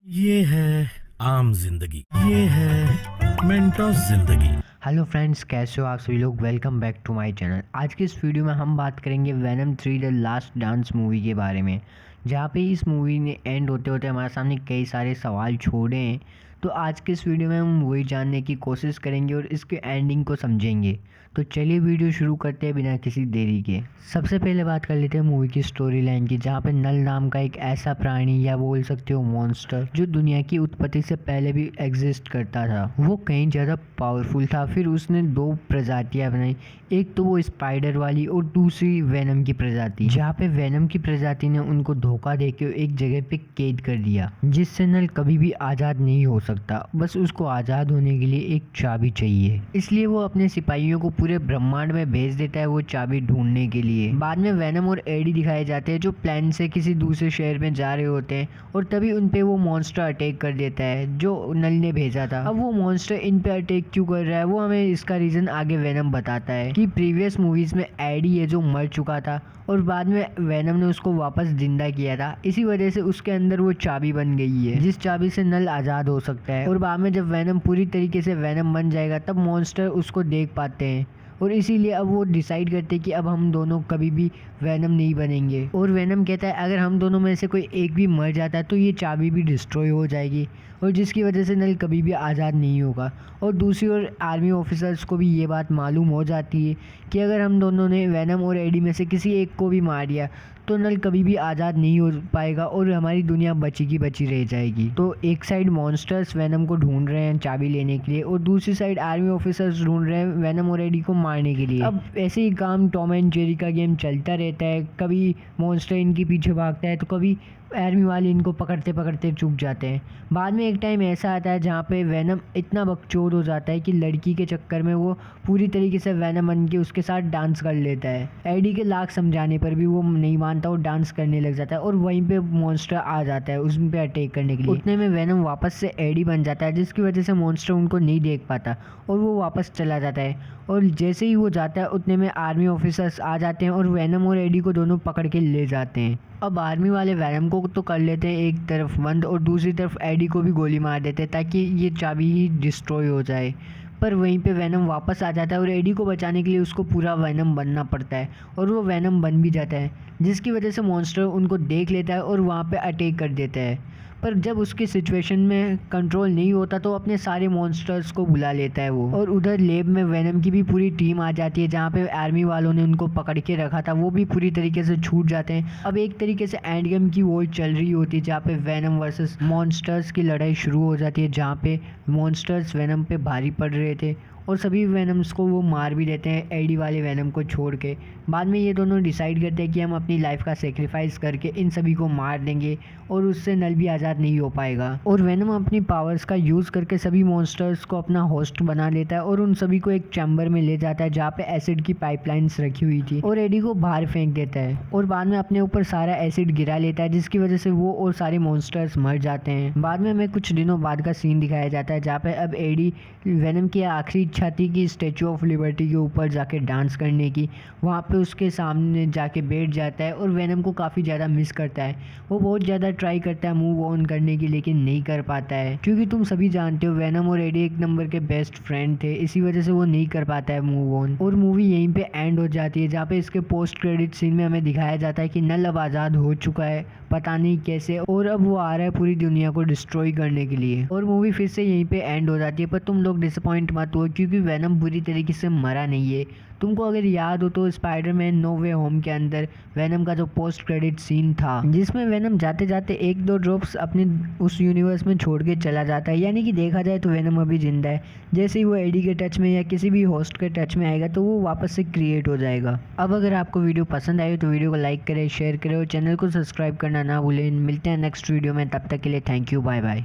ये है आम जिंदगी, ये है मेंटोस जिंदगी। हेलो फ्रेंड्स, कैसे हो आप सभी लोग। Welcome back to my channel. आज के इस वीडियो में हम बात करेंगे Venom 3 the last dance movie के बारे में, जहाँ पे इस मूवी ने एंड होते होते हमारे सामने कई सारे सवाल छोड़े हैं। तो आज के इस वीडियो में हम वही जानने की कोशिश करेंगे और इसके एंडिंग को समझेंगे। तो चलिए वीडियो शुरू करते हैं बिना किसी देरी के। सबसे पहले बात कर लेते हैं मूवी की स्टोरी लाइन की, जहाँ पे नल नाम का एक ऐसा प्राणी या बोल सकते हो मॉन्स्टर जो दुनिया की उत्पत्ति से पहले भी एग्जिस्ट करता था, वो कहीं ज़्यादा पावरफुल था। फिर उसने दो प्रजातियां बनाई, एक तो वो स्पाइडर वाली और दूसरी वेनम की प्रजाति, जहाँ पे वेनम की प्रजाति ने उनको धोखा देके एक जगह पे कैद कर दिया, जिससे नल कभी भी आज़ाद नहीं हो सकता। बस उसको आज़ाद होने के लिए एक चाबी चाहिए, इसलिए वो अपने सिपाहियों को पूरे ब्रह्मांड में भेज देता है वो चाबी ढूंढने के लिए। बाद में वेनम और एडी दिखाए जाते हैं जो प्लेन से किसी दूसरे शहर में जा रहे होते हैं, और तभी उन पे वो मॉन्स्टर अटैक कर देता है जो नल ने भेजा था। अब वो मॉन्स्टर इन पे अटैक क्यों कर रहा है, वो हमें इसका रीजन आगे वेनम बताता है कि प्रीवियस मूवीज में एडी है जो मर चुका था और बाद में वेनम ने उसको वापस जिंदा किया था। इसी वजह से उसके अंदर वो चाबी बन गई है जिस चाबी से नल आज़ाद हो सकता है। और बाद में जब वेनम पूरी तरीके से वेनम बन जाएगा तब मॉन्स्टर उसको देख पाते हैं, और इसीलिए अब वो डिसाइड करते हैं कि अब हम दोनों कभी भी वेनम नहीं बनेंगे। और वेनम कहता है अगर हम दोनों में से कोई एक भी मर जाता है तो ये चाबी भी डिस्ट्रॉय हो जाएगी, और जिसकी वजह से नल कभी भी आज़ाद नहीं होगा। और दूसरी ओर आर्मी ऑफिसर्स को भी ये बात मालूम हो जाती है कि अगर हम दोनों ने वेनम और एडी में से किसी एक को भी मार दिया तो नल कभी भी आज़ाद नहीं हो पाएगा और हमारी दुनिया बची की बची रह जाएगी। तो एक साइड मॉन्स्टर्स वेनम को ढूंढ रहे हैं चाबी लेने के लिए, और दूसरी साइड आर्मी ऑफिसर्स ढूंढ रहे हैं वेनम और एडी को मारने के लिए। अब ऐसे ही काम टॉम एंड जेरी का गेम चलता रहता है, कभी मॉन्स्टर इनके पीछे भागता है तो कभी आर्मी वाले इनको पकड़ते पकड़ते चुक जाते हैं। बाद में एक टाइम ऐसा आता है जहाँ पे वेनम इतना बकचोद हो जाता है कि लड़की के चक्कर में वो पूरी तरीके से वेनम बन के उसके साथ डांस कर लेता है। एडी के लाख समझाने पर भी वो नहीं मानता और डांस करने लग जाता है, और वहीं पे मॉन्स्टर आ जाता है उस पे अटैक करने के लिए। उतने में वेनम वापस से एडी बन जाता है, जिसकी वजह से मॉन्स्टर उनको नहीं देख पाता और वो वापस चला जाता है। और जैसे ही वो जाता है उतने में आर्मी ऑफिसर्स आ जाते हैं और वेनम और एडी को दोनों पकड़ के ले जाते हैं। अब आर्मी वाले वेनम को तो कर लेते हैं एक तरफ बंद, और दूसरी तरफ एडी को भी गोली मार देते हैं ताकि ये चाबी ही डिस्ट्रॉय हो जाए। पर वहीं पे वेनम वापस आ जाता है और एडी को बचाने के लिए उसको पूरा वेनम बनना पड़ता है, और वो वेनम बन भी जाता है, जिसकी वजह से मॉन्स्टर उनको देख लेता है और वहाँ पे अटैक कर देता है। पर जब उसकी सिचुएशन में कंट्रोल नहीं होता तो अपने सारे मॉन्स्टर्स को बुला लेता है वो, और उधर लेब में वेनम की भी पूरी टीम आ जाती है जहाँ पे आर्मी वालों ने उनको पकड़ के रखा था वो भी पूरी तरीके से छूट जाते हैं। अब एक तरीके से एंड गेम की वॉर चल रही होती है जहाँ पे वेनम वर्सेस मॉन्स्टर्स की लड़ाई शुरू हो जाती है, जहाँ पे मॉन्स्टर्स वेनम पे भारी पड़ रहे थे और सभी वेनम्स को वो मार भी देते हैं एडी वाले वेनम को छोड़ के। बाद में ये दोनों डिसाइड करते हैं कि हम अपनी लाइफ का सेक्रीफाइस करके इन सभी को मार देंगे और उससे नल भी आज़ाद नहीं हो पाएगा। और वेनम अपनी पावर्स का यूज़ करके सभी मॉन्स्टर्स को अपना होस्ट बना लेता है और उन सभी को एक चैम्बर में ले जाता है जहाँ पे एसिड की पाइपलाइंस रखी हुई थी, और एडी को बाहर फेंक देता है और बाद में अपने ऊपर सारा एसिड गिरा लेता है, जिसकी वजह से वो और सारे मॉन्स्टर्स मर जाते हैं। बाद में हमें कुछ दिनों बाद का सीन दिखाया जाता है जहाँ पे अब एडी वेनम की आखिरी इच्छा थी कि स्टैचू ऑफ लिबर्टी के ऊपर जाके डांस करने की, वहाँ पे उसके सामने जाके बैठ जाता है और वेनम को काफ़ी ज़्यादा मिस करता है। वो बहुत ज़्यादा ट्राई करता है मूव ऑन करने की, लेकिन नहीं कर पाता है, क्योंकि तुम सभी जानते हो वेनम और एडी एक नंबर के बेस्ट फ्रेंड थे, इसी वजह से वो नहीं कर पाता है मूव ऑन। और मूवी यहीं पे एंड हो जाती है, जहाँ पे इसके पोस्ट क्रेडिट सीन में हमें दिखाया जाता है कि नल अब आज़ाद हो चुका है, पता नहीं कैसे, और अब वो आ रहा है पूरी दुनिया को डिस्ट्रॉय करने के लिए। और मूवी फिर से यहीं पे एंड हो जाती है, पर तुम लोग डिसअपॉइंट मत हो क्योंकि वेनम बुरी तरीके से मरा नहीं है। तुमको अगर याद हो तो स्पाइडरमैन नो वे होम के अंदर वेनम का जो पोस्ट क्रेडिट सीन था, जिसमें वेनम जाते जाते एक दो ड्रॉप्स अपने उस यूनिवर्स में छोड़ के चला जाता है, यानी कि देखा जाए तो वेनम अभी जिंदा है। जैसे ही वो एडी के टच में या किसी भी होस्ट के टच में आएगा तो वो वापस से क्रिएट हो जाएगा। अब अगर आपको वीडियो पसंद आई तो वीडियो को लाइक करें, शेयर करें और चैनल को सब्सक्राइब करना ना भूलें। मिलते हैं नेक्स्ट वीडियो में, तब तक के लिए थैंक यू, बाय बाय।